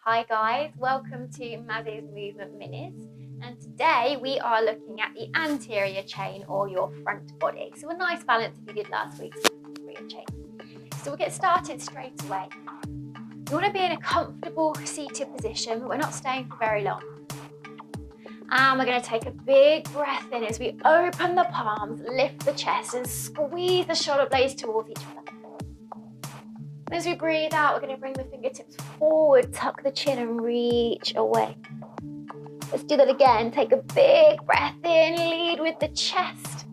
Hi guys, welcome to Mazzy's Movement Minis, and today we are looking at the anterior chain or your front body. So a nice balance if you did last week's rear chain. So we'll get started straight away. You want to be in a comfortable seated position, but we're not staying for very long. And we're going to take a big breath in as we open the palms, lift the chest and squeeze the shoulder blades towards each other. As we breathe out, we're going to bring the fingertips forward, tuck the chin and reach away. Let's do that again. Take a big breath in, lead with the chest.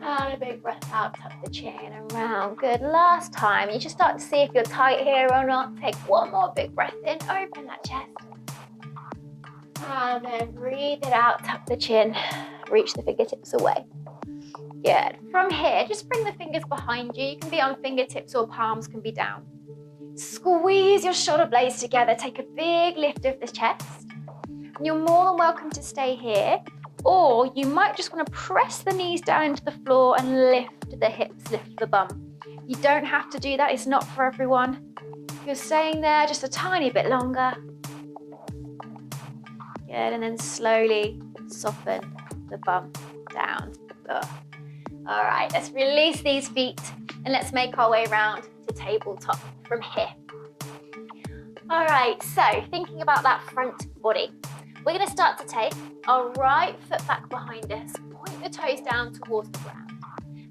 And a big breath out, tuck the chin and round. Good. Last time. You should start to see if you're tight here or not. Take one more big breath in, open that chest. And then breathe it out, tuck the chin, reach the fingertips away. Good. From here, just bring the fingers behind you. You can be on fingertips or palms can be down. Squeeze your shoulder blades together. Take a big lift of the chest. And you're more than welcome to stay here, or you might just want to press the knees down into the floor and lift the hips, lift the bum. You don't have to do that. It's not for everyone. If you're staying there just a tiny bit longer. Good. And then slowly soften the bum down. Ugh. All right, let's release these feet and let's make our way around to tabletop from here. All right, so thinking about that front body, we're going to start to take our right foot back behind us, point the toes down towards the ground,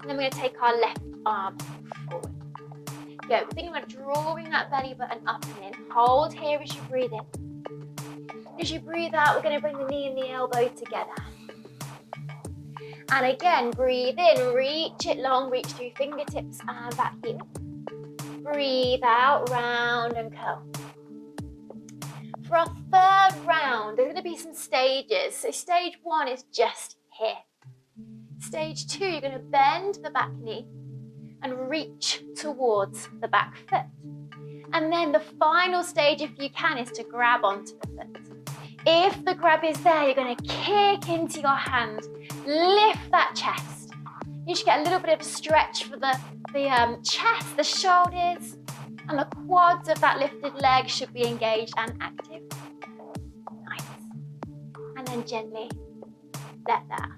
and then we're going to take our left arm forward. Good, we're thinking about drawing that belly button up and in. Hold here as you breathe in. As you breathe out, we're going to bring the knee and the elbow together. And again, breathe in, reach it long, reach through fingertips and back heel. Breathe out, round and curl. For our third round, there's going to be some stages. So stage one is just here. Stage two, you're going to bend the back knee and reach towards the back foot. And then the final stage, if you can, is to grab onto the foot. If the grab is there, you're going to kick into your hand, lift that chest. You should get a little bit of a stretch for the chest, the shoulders, and the quads of that lifted leg should be engaged and active. Nice. And then gently let that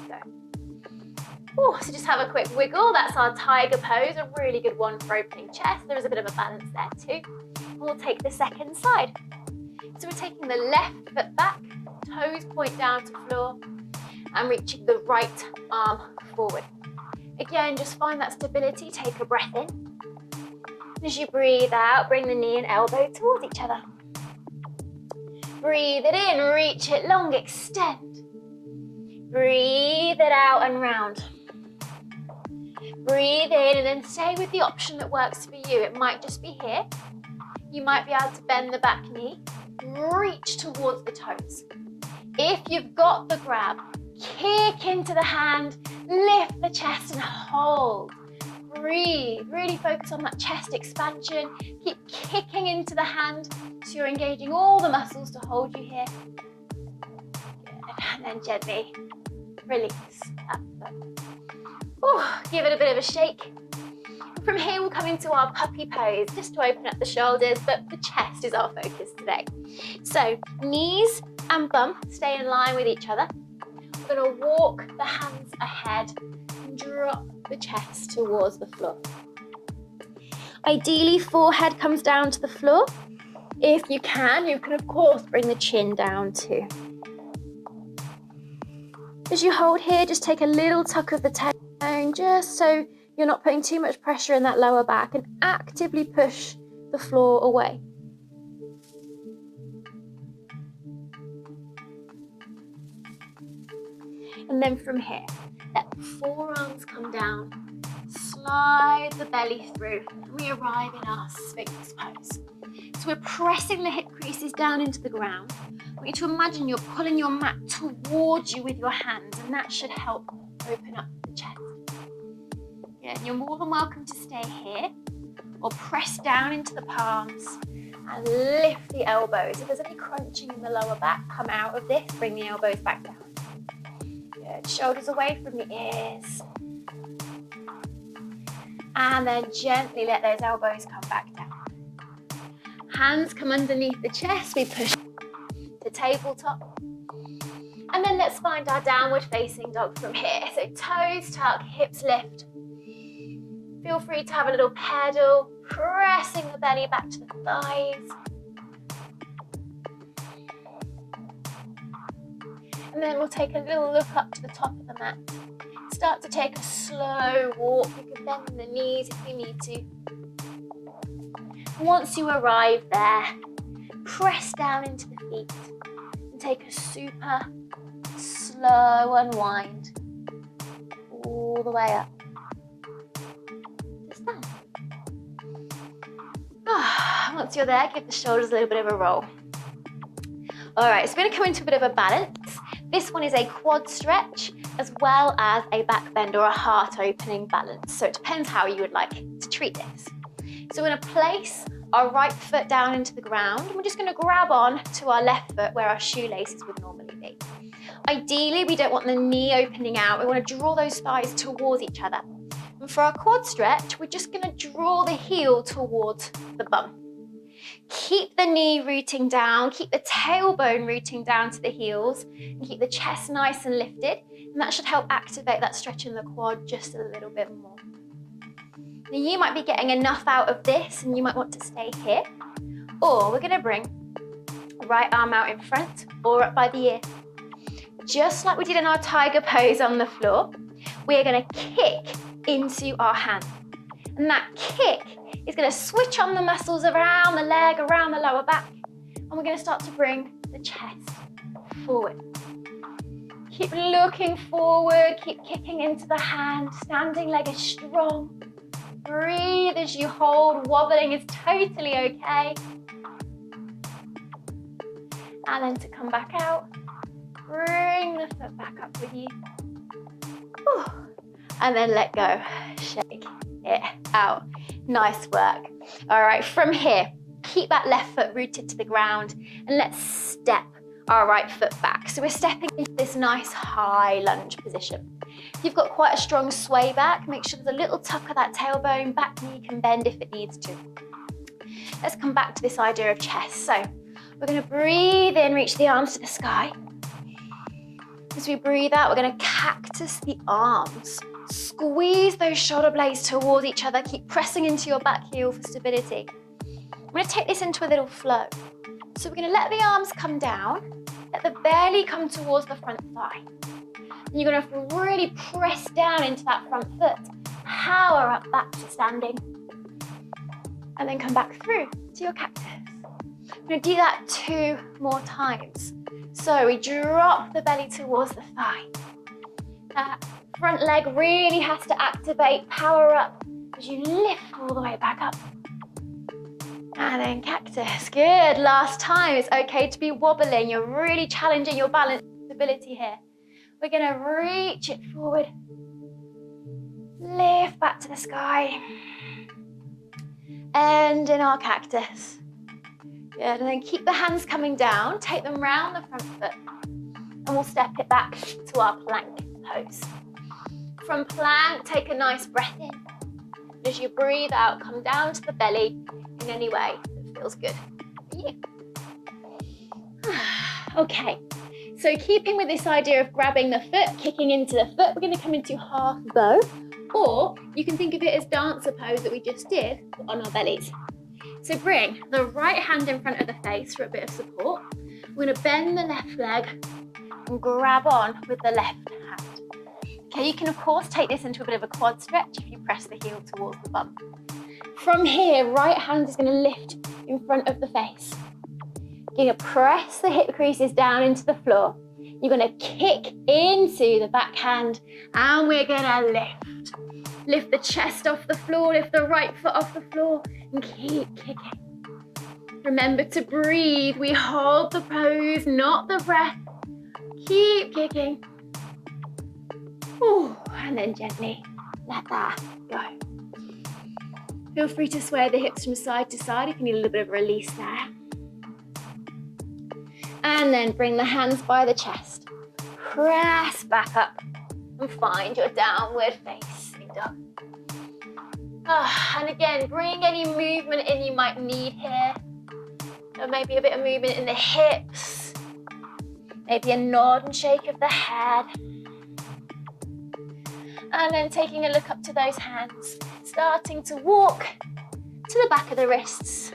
go. Ooh, so just have a quick wiggle. That's our tiger pose, a really good one for opening chest. There is a bit of a balance there too. And we'll take the second side. So we're taking the left foot back, toes point down to floor, and reaching the right arm forward. Again, just find that stability, take a breath in. As you breathe out, bring the knee and elbow towards each other. Breathe it in, reach it long, extend. Breathe it out and round. Breathe in and then stay with the option that works for you. It might just be here. You might be able to bend the back knee. Reach towards the toes. If you've got the grab, kick into the hand, lift the chest and hold. Breathe, really focus on that chest expansion. Keep kicking into the hand so you're engaging all the muscles to hold you here. Good. And then gently release that foot. Ooh, give it a bit of a shake. From here, we'll come into our puppy pose, just to open up the shoulders, but the chest is our focus today. So knees and bum stay in line with each other. We're going to walk the hands ahead and drop the chest towards the floor. Ideally, forehead comes down to the floor. If you can of course bring the chin down too. As you hold here, just take a little tuck of the tailbone, just so you're not putting too much pressure in that lower back, and actively push the floor away. And then from here, let the forearms come down, slide the belly through, and we arrive in our Sphinx pose. So we're pressing the hip creases down into the ground. I want you to imagine you're pulling your mat towards you with your hands, and that should help open up the chest. Good. You're more than welcome to stay here or press down into the palms and lift the elbows. If there's any crunching in the lower back, come out of this, bring the elbows back down. Good. Shoulders away from the ears. And then gently let those elbows come back down. Hands come underneath the chest, we push to tabletop. And then let's find our downward facing dog from here. So toes tuck, hips lift. Feel free to have a little pedal, pressing the belly back to the thighs. And then we'll take a little look up to the top of the mat. Start to take a slow walk. You can bend the knees if you need to. Once you arrive there, press down into the feet and take a super slow unwind all the way up. Just that. Once you're there, give the shoulders a little bit of a roll. All right, so we're gonna come into a bit of a balance. This one is a quad stretch as well as a back bend or a heart opening balance. So it depends how you would like to treat this. So we're gonna place our right foot down into the ground and we're just gonna grab on to our left foot where our shoelaces would normally be. Ideally, we don't want the knee opening out. We wanna draw those thighs towards each other. And for our quad stretch, we're just gonna draw the heel towards the bum. Keep the knee rooting down, keep the tailbone rooting down to the heels, and keep the chest nice and lifted. And that should help activate that stretch in the quad just a little bit more. Now you might be getting enough out of this and you might want to stay here. Or we're gonna bring the right arm out in front or up by the ear. Just like we did in our tiger pose on the floor, we're gonna kick into our hand. And that kick is gonna switch on the muscles around the leg, around the lower back. And we're gonna start to bring the chest forward. Keep looking forward, keep kicking into the hand. Standing leg is strong. Breathe as you hold. Wobbling is totally okay. And then to come back out, bring the foot back up with you. Whew. And then let go. Shake it out. Nice work. All right, from here, keep that left foot rooted to the ground and let's step our right foot back. So we're stepping into this nice high lunge position. If you've got quite a strong sway back, make sure there's a little tuck of that tailbone, back knee can bend if it needs to. Let's come back to this idea of chest. So we're gonna breathe in, reach the arms to the sky. As we breathe out, we're gonna cactus the arms. Squeeze those shoulder blades towards each other. Keep pressing into your back heel for stability. I'm gonna take this into a little flow. So we're gonna let the arms come down, let the belly come towards the front thigh. And you're gonna really press down into that front foot. Power up back to standing. And then come back through to your cactus. I'm gonna do that 2 more times. So we drop the belly towards the thigh. That front leg really has to activate, power up as you lift all the way back up. And then cactus, good. Last time, it's okay to be wobbling. You're really challenging your balance stability here. We're gonna reach it forward. Lift back to the sky. And in our cactus. Good, and then keep the hands coming down. Take them round the front foot. And we'll step it back to our plank pose. From plank, take a nice breath in. As you breathe out, come down to the belly in any way that feels good for you. Okay, so keeping with this idea of grabbing the foot, kicking into the foot, we're going to come into half bow, or you can think of it as dancer pose that we just did on our bellies. So bring the right hand in front of the face for a bit of support. We're going to bend the left leg and grab on with the left hand. Okay, you can of course take this into a bit of a quad stretch if you press the heel towards the bum. From here, right hand is going to lift in front of the face. You're going to press the hip creases down into the floor. You're going to kick into the back hand and we're going to lift. Lift the chest off the floor, lift the right foot off the floor and keep kicking. Remember to breathe. We hold the pose, not the breath. Keep kicking. Ooh, and then gently let that go. Feel free to sway the hips from side to side if you need a little bit of release there. And then bring the hands by the chest. Press back up and find your downward facing dog. And again, bring any movement in you might need here. So maybe a bit of movement in the hips, maybe a nod and shake of the head. And then taking a look up to those hands, starting to walk to the back of the wrists.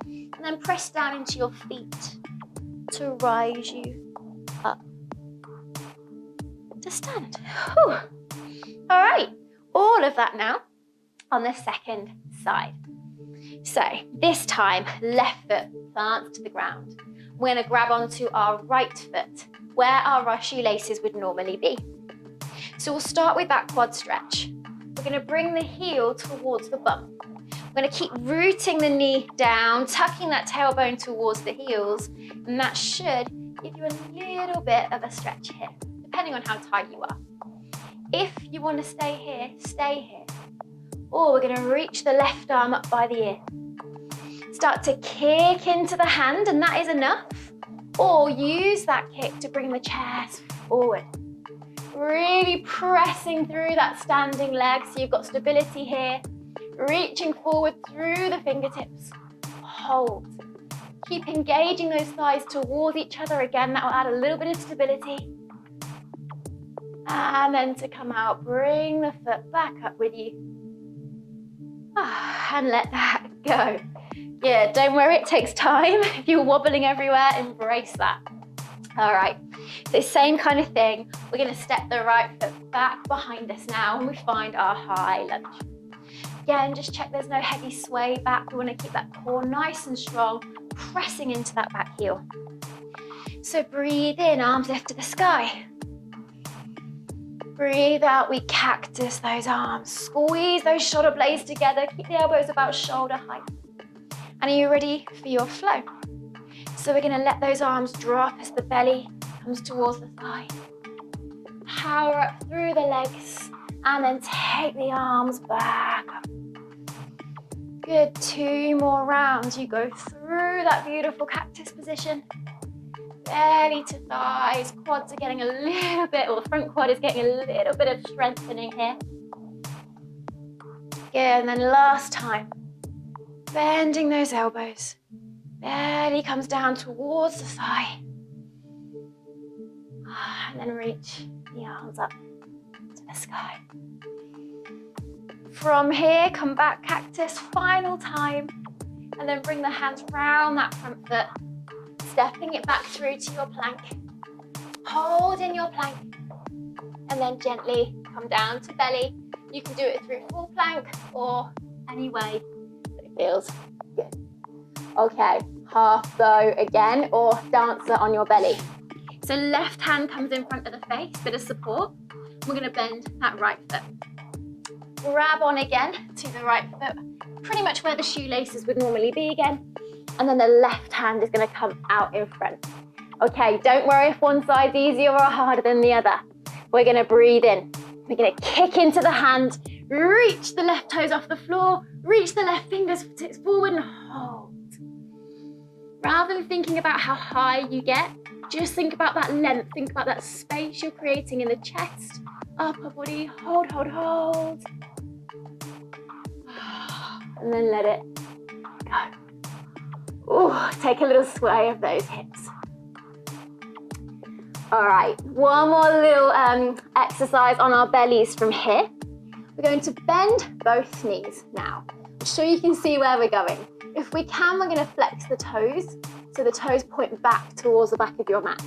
And then press down into your feet to rise you up to stand. Whew. All right, all of that now on the second side. So this time, left foot plants to the ground. We're gonna grab onto our right foot where our shoelaces would normally be. So we'll start with that quad stretch. We're gonna bring the heel towards the bum. We're gonna keep rooting the knee down, tucking that tailbone towards the heels, and that should give you a little bit of a stretch here, depending on how tight you are. If you wanna stay here, stay here. Or we're gonna reach the left arm up by the ear. Start to kick into the hand, and that is enough. Or use that kick to bring the chest forward. Really pressing through that standing leg so you've got stability here. Reaching forward through the fingertips. Hold. Keep engaging those thighs towards each other. Again, that will add a little bit of stability. And then to come out, bring the foot back up with you. And let that go. Yeah, don't worry, it takes time. If you're wobbling everywhere, embrace that. All right, so same kind of thing. We're gonna step the right foot back behind us now and we find our high lunge. Again, just check there's no heavy sway back. We wanna keep that core nice and strong, pressing into that back heel. So breathe in, arms lift to the sky. Breathe out, we cactus those arms. Squeeze those shoulder blades together. Keep the elbows about shoulder height. And are you ready for your flow? So we're gonna let those arms drop as the belly comes towards the thigh. Power up through the legs and then take the arms back up. Good, 2 more rounds. You go through that beautiful cactus position. Belly to thighs, quads are getting a little bit, or the front quad is getting a little bit of strengthening here. Good, and then last time, bending those elbows. Belly comes down towards the thigh. And then reach the arms up to the sky. From here, come back cactus, final time. And then bring the hands round that front foot. Stepping it back through to your plank. Hold in your plank. And then gently come down to belly. You can do it through full plank or any way that it feels good. Okay, half bow again or dancer on your belly. So left hand comes in front of the face, bit of support. We're gonna bend that right foot. Grab on again to the right foot, pretty much where the shoelaces would normally be again. And then the left hand is gonna come out in front. Okay, don't worry if one side's easier or harder than the other. We're gonna breathe in. We're gonna kick into the hand, reach the left toes off the floor, reach the left fingers forward and hold. Rather than thinking about how high you get, just think about that length, think about that space you're creating in the chest, upper body, hold, hold, hold. And then let it go. Ooh, take a little sway of those hips. All right, one more little exercise on our bellies from here. We're going to bend both knees now, so you can see where we're going. If we can, we're gonna flex the toes, so the toes point back towards the back of your mat.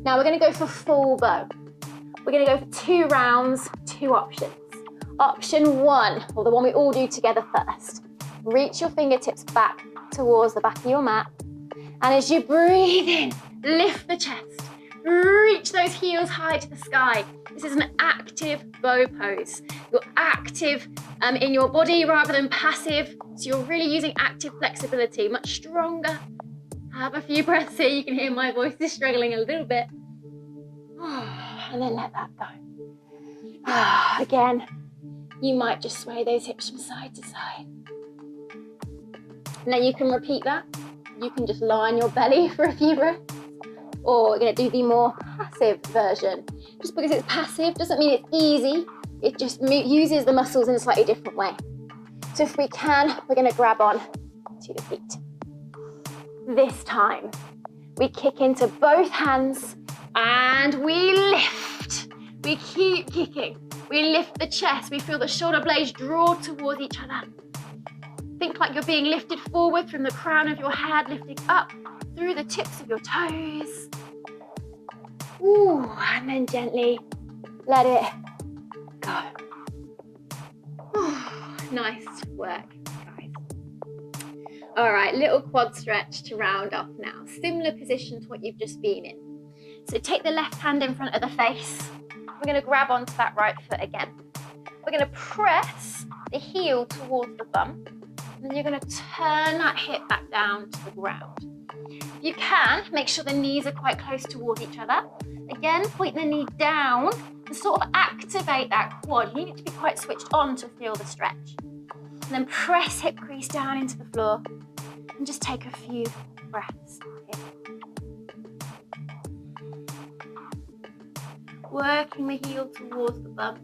Now we're gonna go for full bow. We're gonna go for 2 rounds, 2 options. Option 1, or the one we all do together first. Reach your fingertips back towards the back of your mat. And as you breathe in, lift the chest. Reach those heels high to the sky. This is an active bow pose. You're active in your body rather than passive. So you're really using active flexibility, much stronger. Have a few breaths here. You can hear my voice is struggling a little bit. And then let that go. Again, you might just sway those hips from side to side. Now you can repeat that. You can just lie on your belly for a few breaths. Or we're going to do the more passive version. Just because it's passive doesn't mean it's easy. It just uses the muscles in a slightly different way. So if we can, we're going to grab on to the feet. This time, we kick into both hands and we lift. We keep kicking. We lift the chest. We feel the shoulder blades draw towards each other. Think like you're being lifted forward from the crown of your head, lifting up through the tips of your toes. Ooh, and then gently let it go. Ooh, nice work, guys. All right, little quad stretch to round off now. Similar position to what you've just been in. So take the left hand in front of the face. We're going to grab onto that right foot again. We're going to press the heel towards the bum. And then you're going to turn that hip back down to the ground. If you can, make sure the knees are quite close towards each other. Again, point the knee down to sort of activate that quad. You need to be quite switched on to feel the stretch. And then press hip crease down into the floor and just take a few breaths here. Working the heel towards the bum.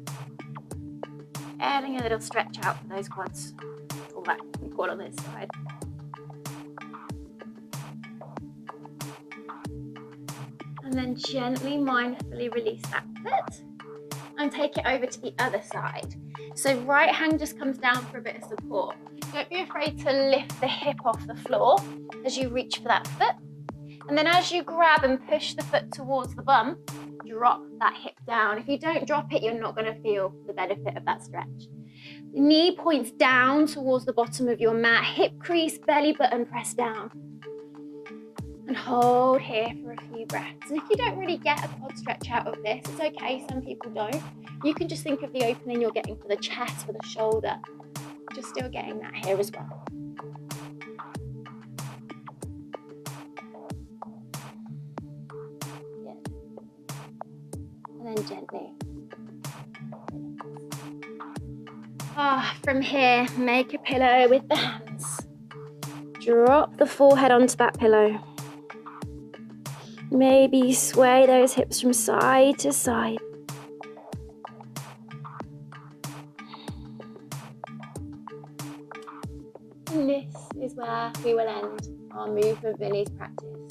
Adding a little stretch out for those quads. All that quad on this side. And then gently, mindfully release that foot and take it over to the other side. So right hand just comes down for a bit of support. Don't be afraid to lift the hip off the floor as you reach for that foot. And then as you grab and push the foot towards the bum, drop that hip down. If you don't drop it, you're not going to feel the benefit of that stretch. The knee points down towards the bottom of your mat, hip crease, belly button press down. And hold here for a few breaths. And if you don't really get a quad stretch out of this, it's okay, some people don't. You can just think of the opening you're getting for the chest, for the shoulder. Just still getting that here as well. Good. And then gently. From here, make a pillow with the hands. Drop the forehead onto that pillow. Maybe sway those hips from side to side. And this is where we will end our movement minis practice.